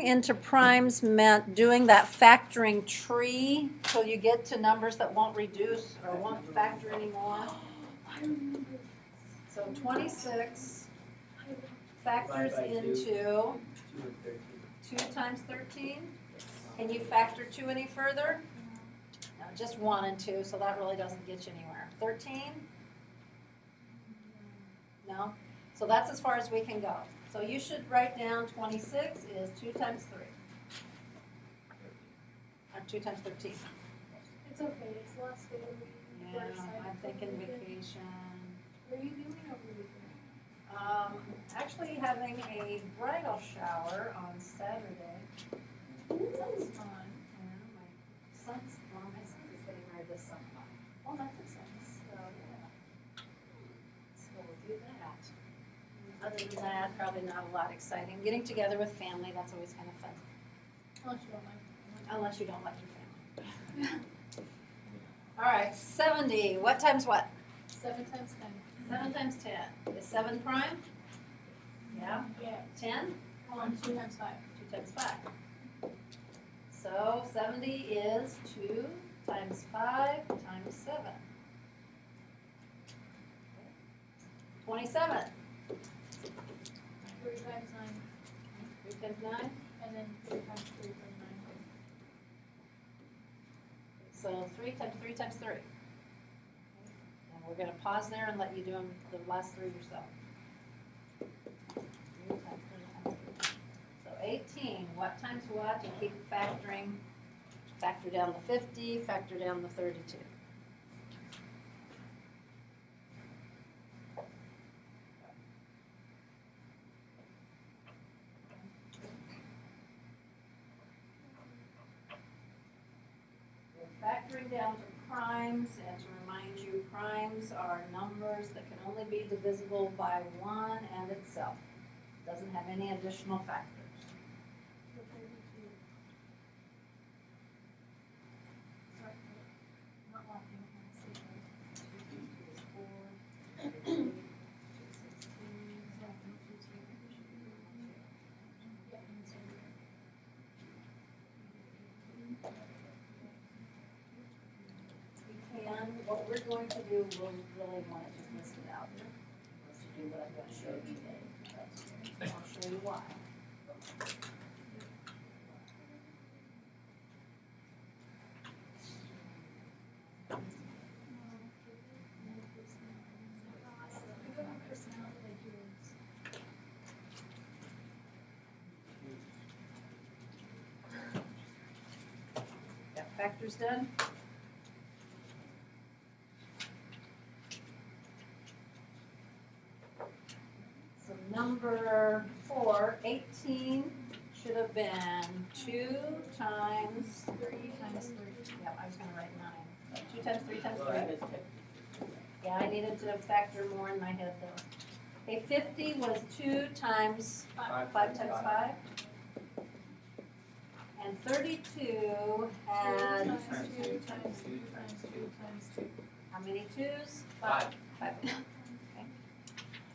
into primes meant doing that factoring tree till you get to numbers that won't reduce or won't factor anymore. So 26 factors into 2 times 13. Can you factor 2 any further? No, just 1 and 2, so that really doesn't get you anywhere. 13? No? So that's as far as we can go. So you should write down 26 is 2 times 3. Or 2 times 13. It's okay, it's the last day of the week. Yeah, I'm thinking vacation. What are you doing over the weekend? Actually having a bridal shower on Saturday. That sounds fun. Yeah, my son's is getting married this summer. Oh, that's exciting. So, yeah. So we'll do that. Other than that, probably not a lot exciting. Getting together with family, that's always kind of fun. Unless you don't like Unless you don't like your family. All right, 70. What times what? 7 times 10. 7 times 10. Is 7 prime? Yeah. Yeah. 10? 2 times 5. 2 times 5. So 70 is 2 times 5 times 7. 27. 3 times 9. 3 times 9. And then 3 times 3 times 9. So 3 times 3 times 3. And we're going to pause there and let you do them the last 3 yourself. 3 times 3 times 3. So 18. What times what? You keep factoring. Factor down the 50, factor down the 32. Factoring down to primes, and to remind you, primes are numbers that can only be divisible by 1 and itself. Doesn't have any additional factors. Sorry, not laughing. What we're going to do, we'll really want to just list it out here. Let's do what I'm going to show you today. I'll show you why. Got factors done? Number 4, 18 should have been 2 times 3 times 3. Yeah, I was going to write 9. 2 times 3 times 3. Yeah, I needed to factor more in my head though. Okay, 50 was 2 times 5 times 5. And 32 had 2 times 2 times 2 times 2 times 2. how many 2s? 5. 5.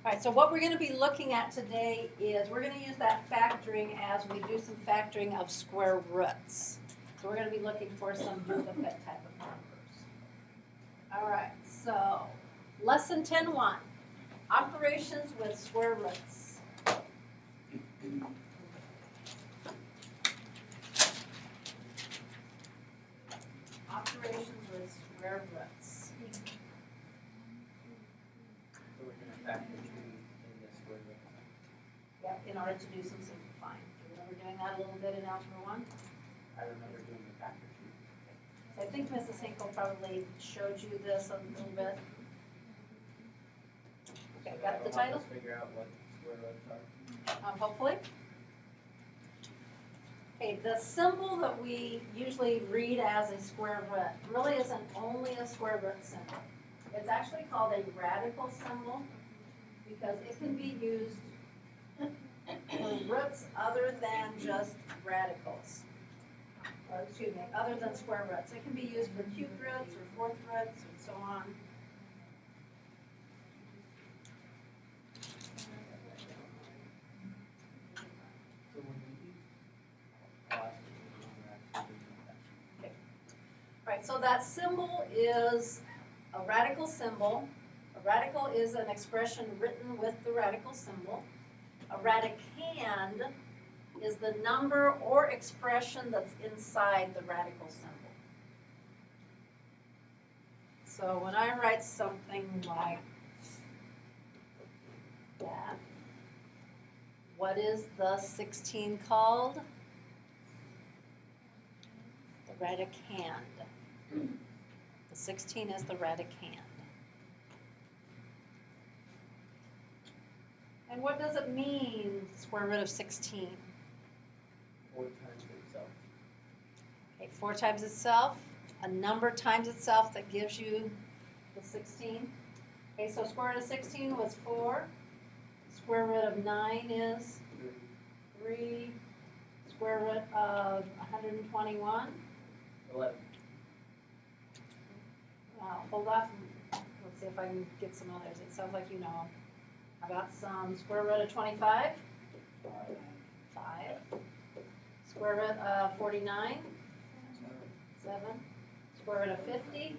All right, so what we're going to be looking at today is we're going to use that factoring as we do some factoring of square roots. So we're going to be looking for some duplicate type of numbers. All right, so lesson 10.1, operations with square roots. Operations with square roots. So we're going to factor 2 in this square root. Yep, in order to do some simplifying. Remember doing that a little bit in Algebra 1? I remember doing the factor 2. I think Mrs. Hinkle probably showed you this a little bit. Okay, got the title? Help us figure out what square roots are. Hopefully. Okay, the symbol that we usually read as a square root really isn't only a square root symbol. It's actually called a radical symbol because it can be used for roots other than just radicals. Or excuse me, other than square roots. It can be used for cube roots or fourth roots and so on. So when we use Right, so that symbol is a radical symbol. A radical is an expression written with the radical symbol. A radicand is the number or expression that's inside the radical symbol. So when I write something like that, what is the 16 called? The radicand. The 16 is the radicand. And what does it mean, square root of 16? 4 times itself. Okay, 4 times itself, a number times itself that gives you the 16. Okay, so square root of 16 was 4. Square root of 9 is 3. Square root of 121. 11. Hold off. Let's see if I can get some others. It sounds like you know them. I got some square root of 25. 5. Square root of 49. 7. Square root of 50.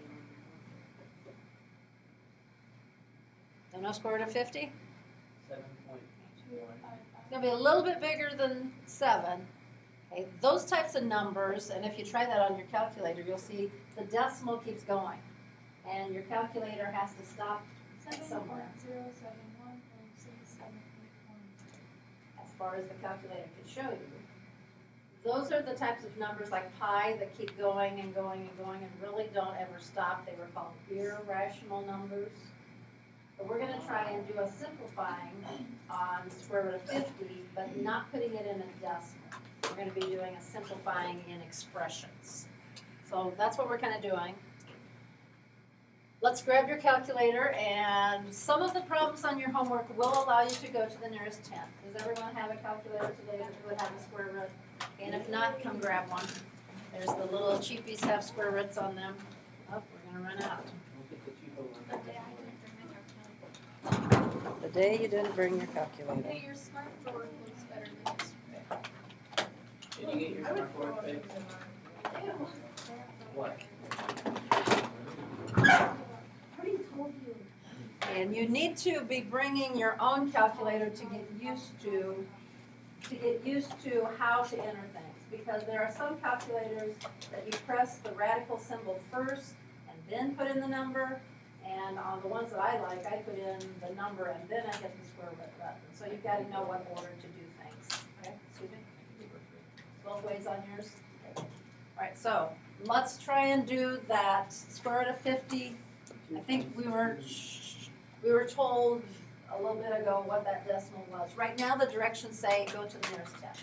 Don't know square root of 50? 7.1. It's going to be a little bit bigger than 7. Okay, those types of numbers, and if you try that on your calculator, you'll see the decimal keeps going. And your calculator has to stop somewhere 7.071.6781. as far as the calculator can show you. Those are the types of numbers like pi that keep going and going and going and really don't ever stop. They were called irrational numbers. But we're going to try and do a simplifying on square root of 50, but not putting it in a decimal. We're going to be doing a simplifying in expressions. So that's what we're kind of doing. Let's grab your calculator, and some of the problems on your homework will allow you to go to the nearest 10. Does everyone have a calculator today that would have a square root? And if not, come grab one. There's the little cheapies have square roots on them. Oh, we're going to run out. We'll get the cheaper one. The day you didn't bring your calculator. Hey, your smart drawer looks better than this. Did you get your smartboard fixed? What? And you need to be bringing your own calculator to get used to how to enter things. Because there are some calculators that you press the radical symbol first and then put in the number. And on the ones that I like, I put in the number and then I hit the square root button. So you've got to know what order to do things. Okay, excuse me? Both ways on yours? Okay. All right, so let's try and do that square root of 50. I think we were told a little bit ago what that decimal was. Right now the directions say go to the nearest 10.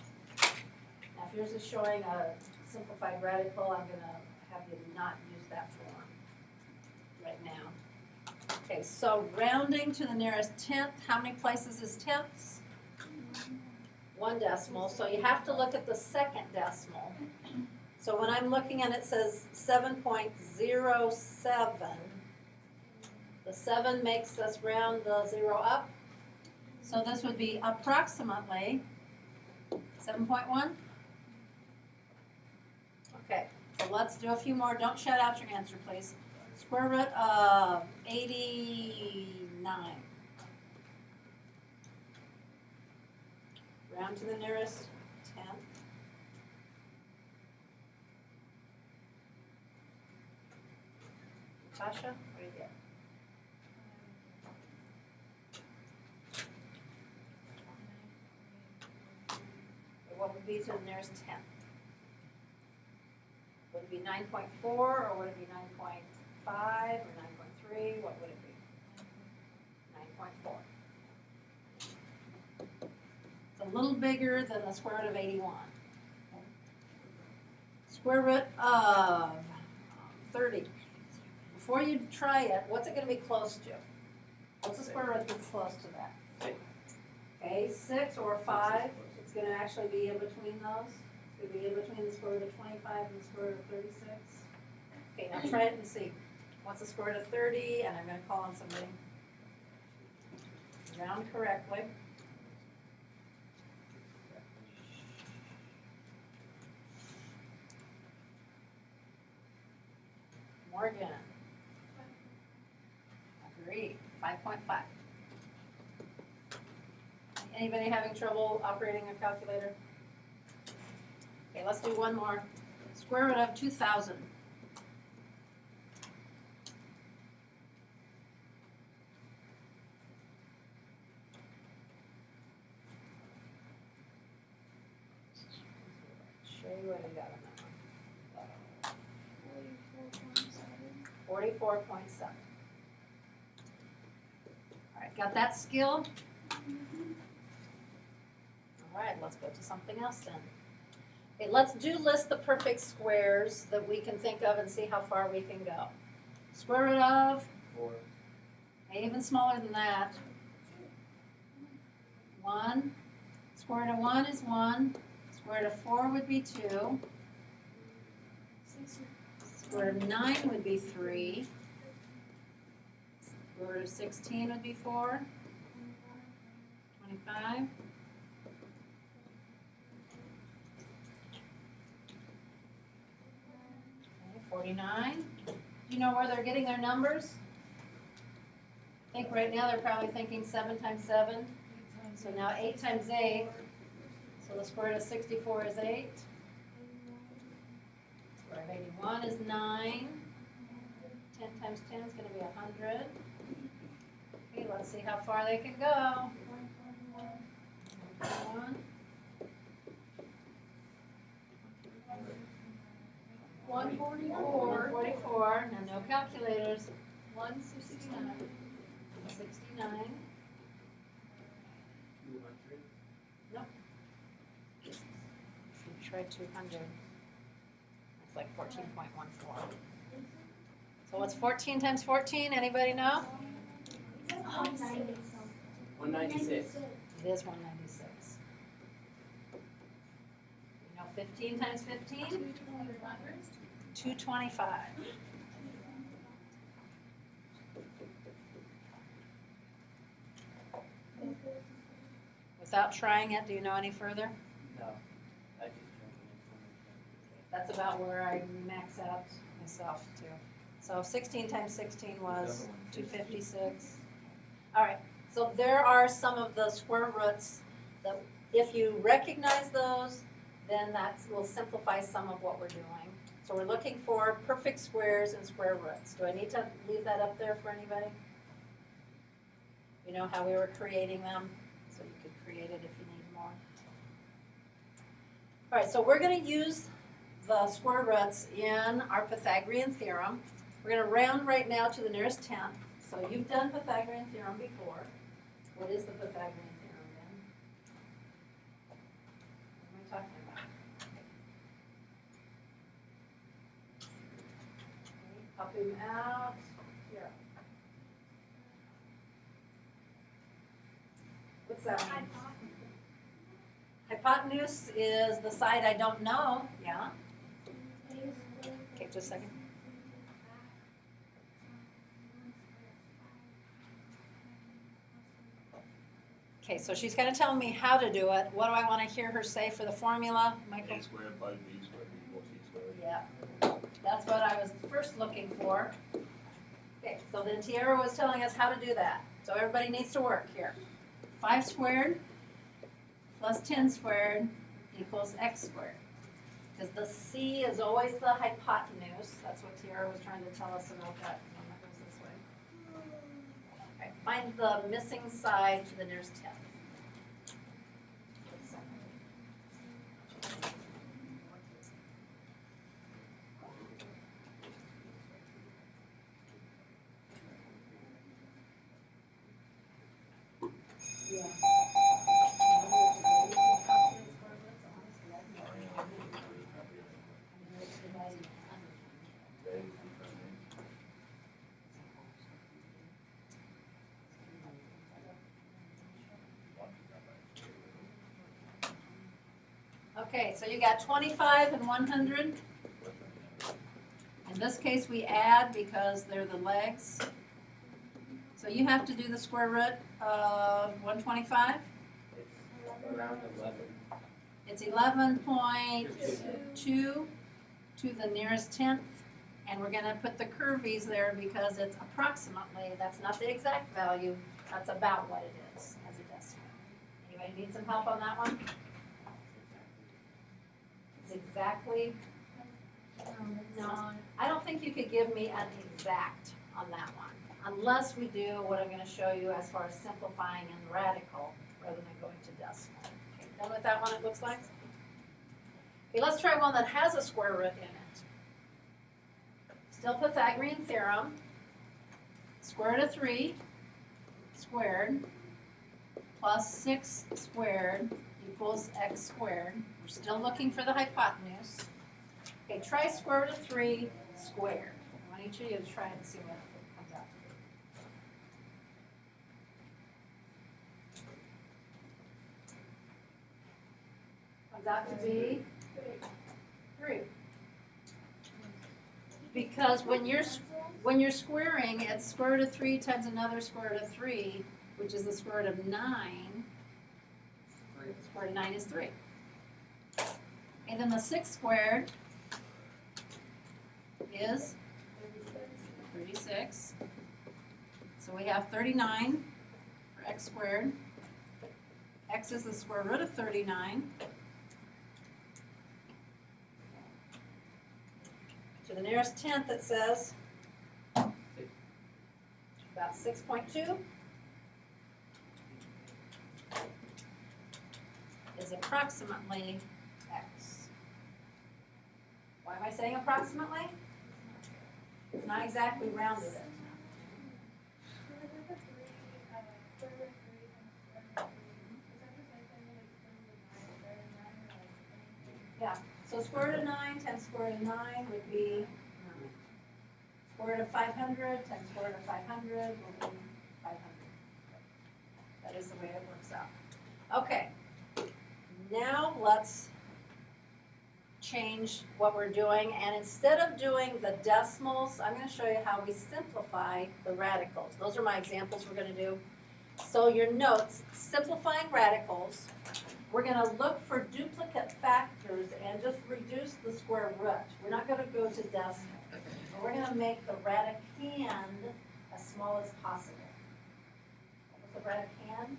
Now if yours is showing a simplified radical, I'm going to have you not use that form right now. Okay, so rounding to the nearest 10th, how many places is tenths? 1 decimal, so you have to look at the second decimal. So when I'm looking and it says 7.07, the 7 makes us round the 0 up. So this would be approximately 7.1. Okay, so let's do a few more. Don't shout out your answer, please. Square root of 89. Round to the nearest 10th. Tasha, what do you get? What would be to the nearest 10th? Would it be 9.4 or would it be 9.5 or 9.3? What would it be? 9.4. It's a little bigger than the square root of 81. Square root of 30. Before you try it, what's it going to be close to? What's the square root that's close to that? 6. Okay, 6 or 5. It's going to actually be in between those. It's going to be in between the square root of 25 and the square root of 36. Okay, now try it and see. What's the square root of 30? And I'm going to call on somebody. Round correctly. Morgan. Agreed, 5.5. Anybody having trouble operating a calculator? Okay, let's do one more. Square root of 2,000. Show you what I got on that one. 44.7. All right, got that skill? All right, let's go to something else then. Okay, let's list the perfect squares that we can think of and see how far we can go. Square root of, 4. even smaller than that. 1. Square root of 1 is 1. Square root of 4 would be 2. Square root of 9 would be 3. Square root of 16 would be 4. 25. 49. Do you know where they're getting their numbers? I think right now they're probably thinking 7 times 7. So now 8 times 8. So the square root of 64 is 8. Square root of 81 is 9. 10 times 10 is going to be 100. Okay, let's see how far they can go. 1. 144. 144. Now no calculators. 169. 69. 200. Nope. If you try 200, it's like 14.14. So what's 14 times 14? Anybody know? 196. It is 196. You know 15 times 15? 225. Without trying it, do you know any further? No. I just jumped in. That's about where I max out myself too. So 16 times 16 was 256. All right, so there are some of the square roots that if you recognize those, then that will simplify some of what we're doing. So we're looking for perfect squares and square roots. Do I need to leave that up there for anybody? You know how we were creating them? So you could create it if you need more. All right, so we're going to use the square roots in our Pythagorean theorem. We're going to round right now to the nearest tenth. So you've done Pythagorean theorem before. What is the Pythagorean theorem then? What am I talking about? Okay, pop him out. Here. What's that mean? Hypotenuse is the side I don't know. Yeah? Okay, just a second. Okay, so she's going to tell me how to do it. What do I want to hear her say for the formula, Michael? A squared by B squared equals C squared. Yeah, that's what I was first looking for. Okay, so then Tiara was telling us how to do that. So everybody needs to work here. 5 squared plus 10 squared equals x squared. Because the C is always the hypotenuse. That's what Tiara was trying to tell us about that. One that goes this way. Okay, find the missing side to the nearest 10th. Yeah. Okay, so you got 25 and 100. In this case, we add because they're the legs. So you have to do the square root of 125. It's around 11. It's 11.2 to the nearest tenth, And we're gonna put the curvies there because it's approximately, that's not the exact value, that's about what it is as a decimal. Anybody need some help on that one? It's exactly, no, I don't think you could give me an exact on that one, unless we do what I'm gonna show you as far as simplifying and radical rather than going to decimal. Okay, done with that one, it looks like? Okay, let's try one that has a square root in it. Still Pythagorean theorem. Square root of 3 squared plus 6 squared equals x squared. We're still looking for the hypotenuse. Okay, try square root of 3 squared. I want each of you to try and see what it comes out to be. Comes out to be 3. Because when you're squaring, it's square root of 3 times another square root of 3, which is the square root of 9. Square root of 9 is 3. And then the 6 squared is 36. So we have 39 for x squared. X is the square root of 39. To the nearest tenth, it says about 6.2 is approximately x. Why am I saying approximately? It's not exactly rounded it. Yeah, so square root of 9 times square root of 9 would be square root of 500 times square root of 500 will be 500. That is the way it works out. Okay, now let's change what we're doing, and instead of doing the decimals, I'm going to show you how we simplify the radicals. Those are my examples we're going to do. So your notes, simplifying radicals, we're going to look for duplicate factors and just reduce the square root. We're not going to go to decimal. But we're going to make the radicand as small as possible. What's the radicand?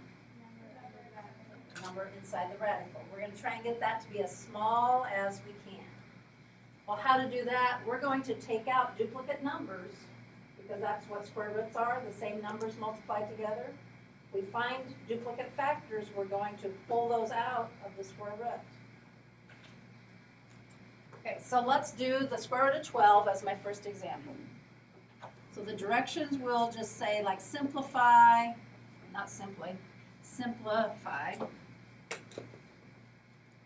Number inside the radical. We're going to try and get that to be as small as we can. Well, how to do that? We're going to take out duplicate numbers because that's what square roots are, the same numbers multiplied together. We find duplicate factors, we're going to pull those out of the square root. Okay, so let's do the square root of 12 as my first example. So the directions will just say like simplify, not simply, simplify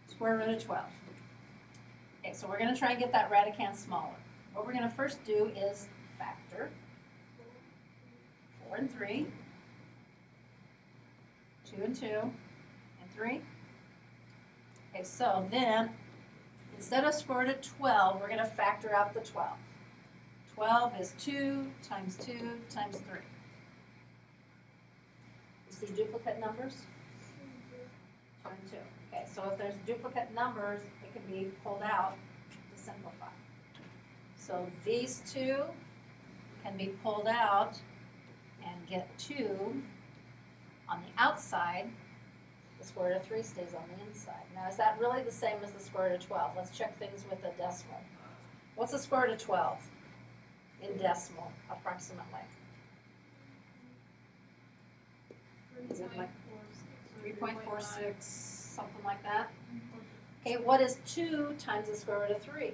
square root of 12. Okay, so we're going to try and get that radicand smaller. What we're going to first do is factor 4 and 3. 2 and 2, and 3. Okay, so then, instead of square root of 12, we're going to factor out the 12. 12 is 2 times 2 times 3. You see duplicate numbers? 2 and 2. Okay, so if there's duplicate numbers, it can be pulled out to simplify. So these two can be pulled out and get 2 on the outside. The square root of 3 stays on the inside. Now, is that really the same as the square root of 12? Let's check things with a decimal. What's the square root of 12 in decimal, approximately? Is it like 3.46, something like that? Okay, what is 2 times the square root of 3?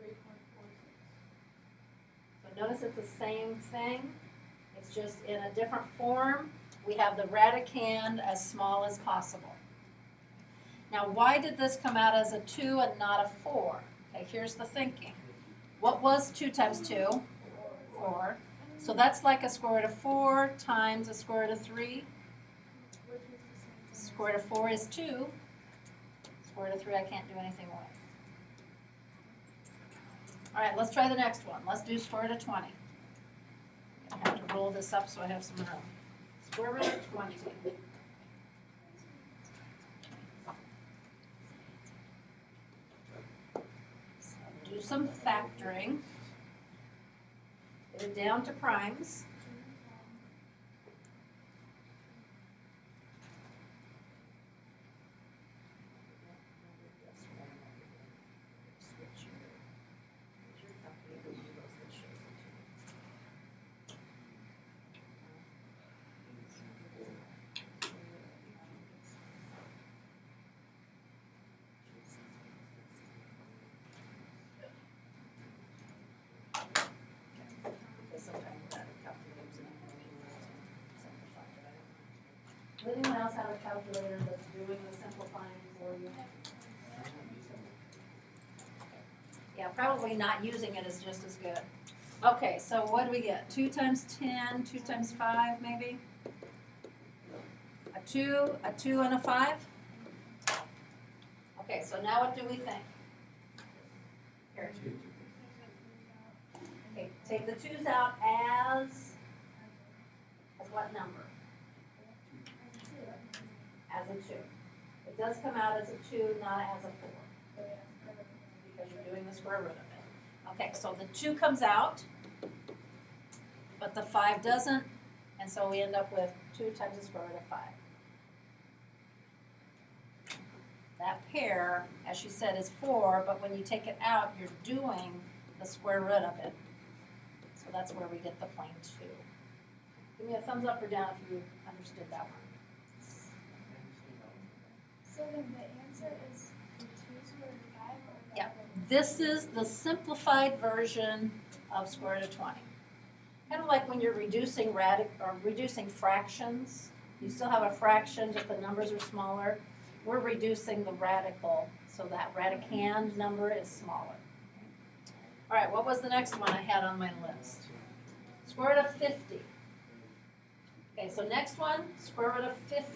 3.46. So notice it's the same thing. It's just in a different form. We have the radicand as small as possible. Now, why did this come out as a 2 and not a 4? Okay, here's the thinking. What was 2 times 2? 4. So that's like a square root of 4 times a square root of 3. Square root of 4 is 2. Square root of 3 I can't do anything with. All right, let's try the next one. Let's do square root of 20. I have to roll this up so I have some room. Square root of 20. some factoring. Get it down to primes. Does anyone else have a calculator that's doing the simplifying for you? Yeah, probably not using it is just as good. Okay, so what do we get? 2 times 10, 2 times 5 maybe? A 2, and a 5? Okay, so now what do we think? Here. Okay, take the 2's out as what number? As a 2. It does come out as a 2, not as a 4. Because you're doing the square root of it. Okay, so the 2 comes out, but the 5 doesn't, and so we end up with 2 times the square root of 5. That pair, as she said, is 4, but when you take it out, you're doing the square root of it. So that's where we get the plain 2. Give me a thumbs up or down if you understood that one. So then the answer is the 2 square root of 5 or the Yeah. This is the simplified version of square root of 20. Kind of like when you're reducing reducing fractions. You still have a fraction, just the numbers are smaller. We're reducing the radical, so that radicand number is smaller. All right, what was the next one I had on my list? Square root of 50. Okay, so next one, square root of 50.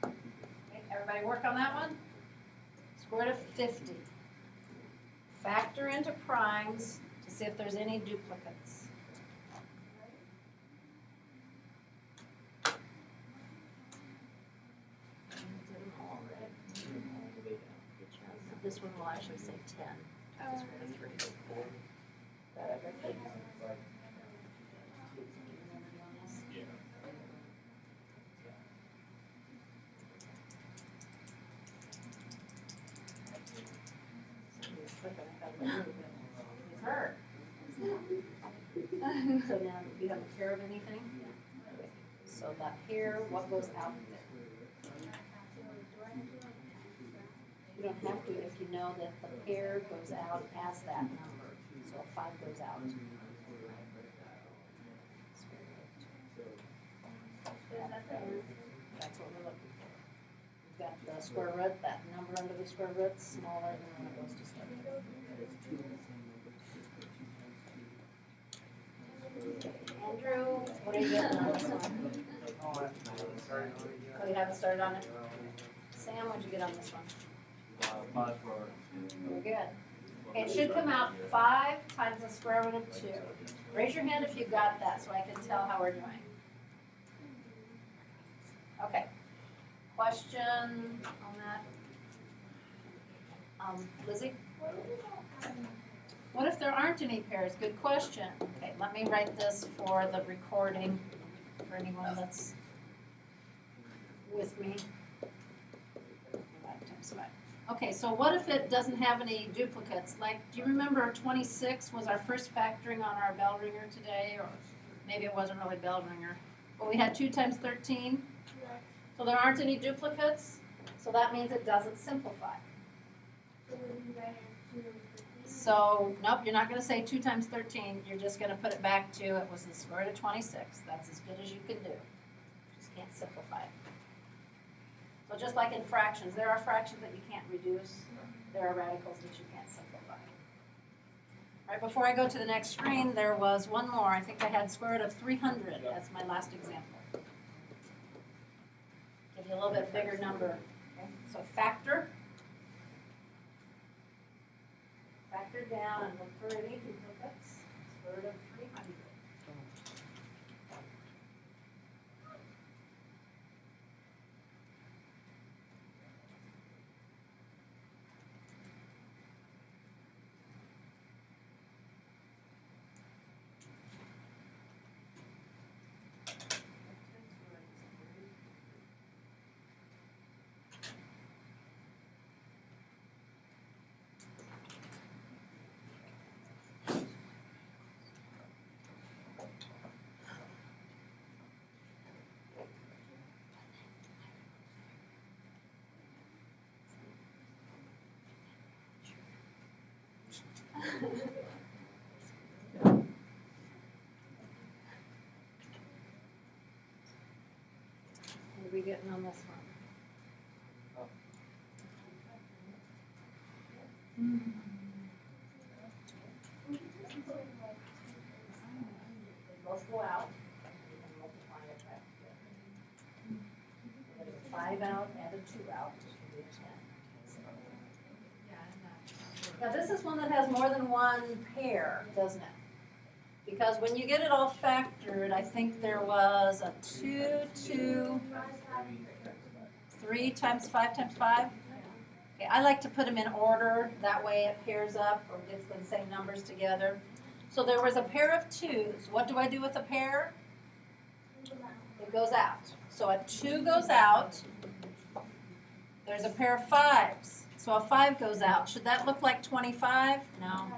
Okay, everybody work on that one? Square root of 50. Factor into primes to see if there's any duplicates. This one will actually say 10. Square root of 3. Got everything? It's hurt. So now, do you have a pair of anything? So that pair, what goes out there? You don't have to if you know that the pair goes out as that number. So a 5 goes out. That's what we're looking for. We've got the square root, that number under the square root, smaller than when it goes to start. Andrew, what are you getting on this one? Oh, you haven't started on it? Sam, what'd you get on this one? 5 for. Very good. Okay, it should come out 5 times the square root of 2. Raise your hand if you got that so I can tell how we're doing. Okay. Question on that? Lizzie? What if there aren't any pairs? Good question. Okay, let me write this for the recording for anyone that's with me. 5 times 5. Okay, so what if it doesn't have any duplicates? Like, do you remember 26 was our first factoring on our bell ringer today? Or maybe it wasn't really bell ringer. But we had 2 times 13. So there aren't any duplicates. So that means it doesn't simplify. So, nope, you're not going to say 2 times 13. You're just going to put it back to it was the square root of 26. That's as good as you can do. Just can't simplify it. So just like in fractions, there are fractions that you can't reduce. There are radicals that you can't simplify. Right before I go to the next screen, there was one more. I think I had square root of 300 as my last example. Give you a little bit bigger number. Okay? So factor. Factor down and look for any duplicates. Square root of 300. you getting on this one? They both go out, you can multiply it back together. There's a 5 out and a 2 out, which can be a 10. Now this is one that has more than one pair, doesn't it? Because when you get it all factored, I think there was a 2, 2, 3 times 5 times 5. Okay, I like to put them in order, that way it pairs up or gets the same numbers together. So there was a pair of 2s. What do I do with a pair? It goes out. So a 2 goes out. There's a pair of 5s. So a 5 goes out. Should that look like 25? No.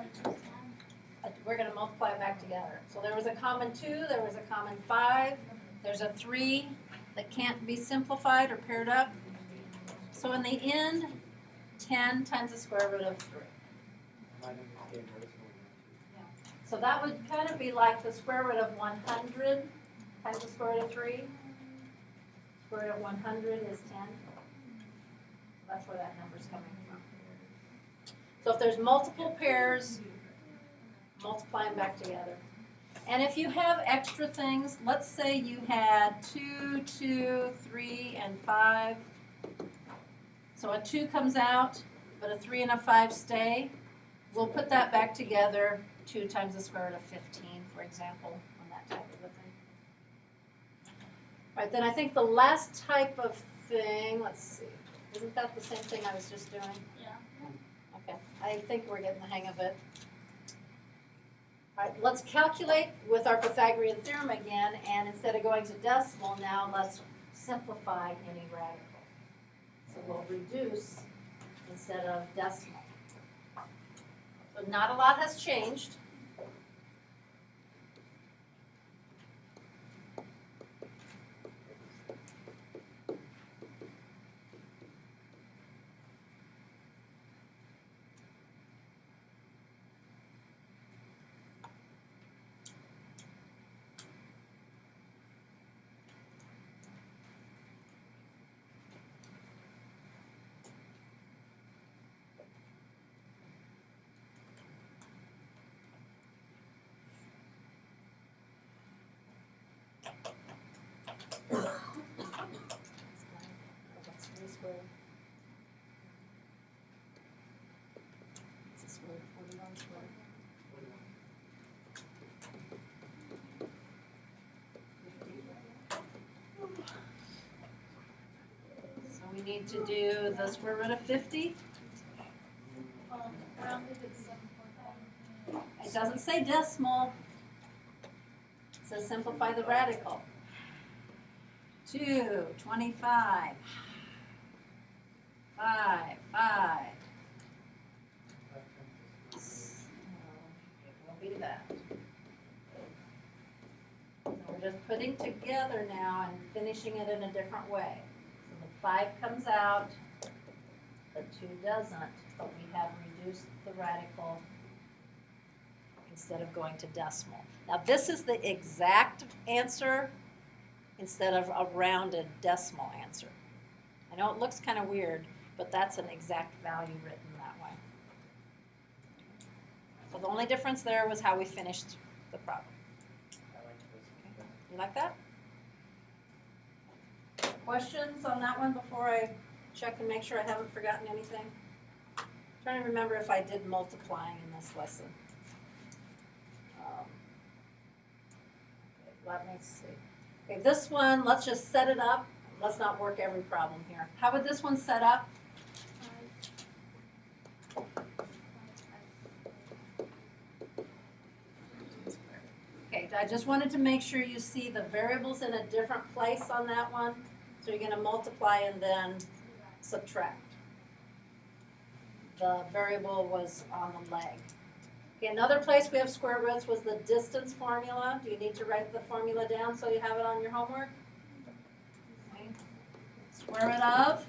We're going to multiply it back together. So there was a common 2, there was a common 5, there's a 3 that can't be simplified or paired up. So in the end, 10 times the square root of 3. So that would kind of be like the square root of 100 times the square root of 3. Square root of 100 is 10. That's where that number's coming from. So if there's multiple pairs, multiply them back together. And if you have extra things, let's say you had 2, 2, 3, and 5. So a 2 comes out, but a 3 and a 5 stay. We'll put that back together, 2 times the square root of 15, for example, on that type of a thing. All right, then I think the last type of thing, let's see, isn't that the same thing I was just doing? Yeah. Okay, I think we're getting the hang of it. All right, let's calculate with our Pythagorean theorem again, and instead of going to decimal, now let's simplify any radical. So we'll reduce instead of decimal. So not a lot has changed. That's 3 squared. It's a square root of 41 squared. So we need to do the square root of 50. Rounded it's 7.5. It doesn't say decimal. It says simplify the radical. 2, 25, 5, 5. So it will be that. So we're just putting together now and finishing it in a different way. So the 5 comes out, the 2 doesn't, but we have reduced the radical instead of going to decimal. Now this is the exact answer instead of a rounded decimal answer. I know it looks kind of weird, but that's an exact value written that way. So the only difference there was how we finished the problem. I like this. You like that? Questions on that one before I check and make sure I haven't forgotten anything? I'm trying to remember if I did multiplying in this lesson. Okay, let me see. Okay, this one, let's just set it up. Let's not work every problem here. How would this one set up? Okay, I just wanted to make sure you see the variables in a different place on that one. So you're going to multiply and then subtract. The variable was on the leg. Okay, another place we have square roots was the distance formula. Do you need to write the formula down so you have it on your homework? Okay. Square root of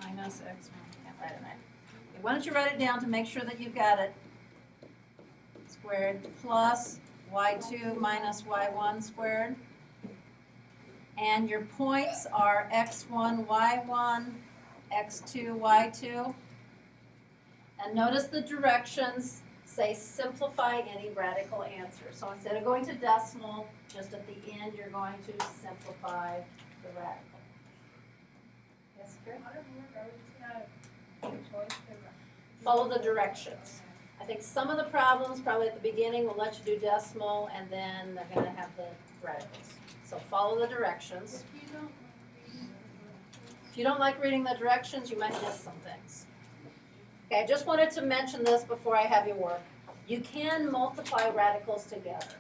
minus x1. Can't write it right. Okay, why don't you write it down to make sure that you've got it? Squared plus y2 minus y1 squared. And your points are x1, y1, x2, y2. And notice the directions say simplify any radical answer. So instead of going to decimal, just at the end, you're going to simplify the radical. Yes, Karen? Follow the directions. I think some of the problems, probably at the beginning, will let you do decimal, and then they're gonna have the radicals. So follow the directions. If you don't like reading the directions, you might miss some things. Okay, I just wanted to mention this before I have you work. You can multiply radicals together.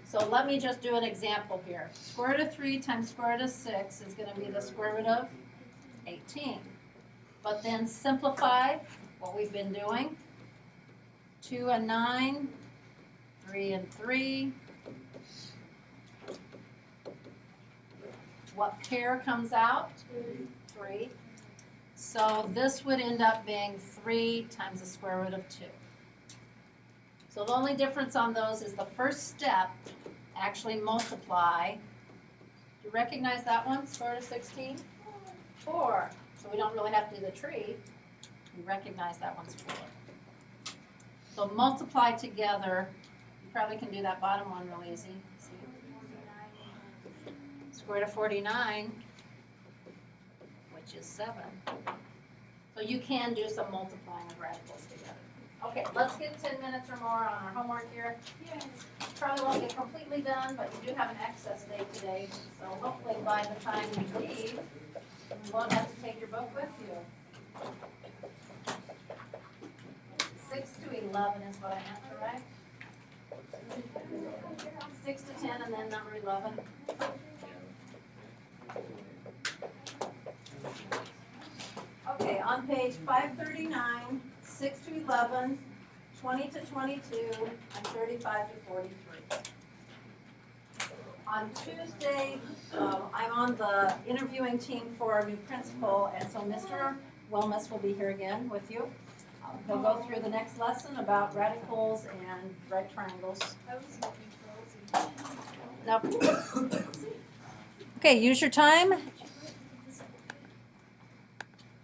So let me just do an example here. Square root of 3 times square root of 6 is going to be the square root of 18. But then simplify what we've been doing. 2 and 9, 3 and 3. What pair comes out? 3. So this would end up being 3 times the square root of 2. So the only difference on those is the first step, actually multiply. Do you recognize that one, square root of 16? 4. So we don't really have to do the tree. We recognize that one's 4. So multiply together. You probably can do that bottom one real easy. See? Square root of 49, which is 7. So you can do some multiplying of radicals together. Okay, let's get 10 minutes or more on our homework here. Probably won't get completely done, but you do have an excess day today, so hopefully by the time you leave, you won't have to take your book with you. 6 to 11 is what I meant to write. 6 to 10 and then number 11. Okay, on page 539, 6 to 11, 20 to 22, and 35 to 43. On Tuesday, I'm on the interviewing team for our new principal, and so Mr. Wilmus will be here again with you. He'll go through the next lesson about radicals and right triangles. Now, okay, use your time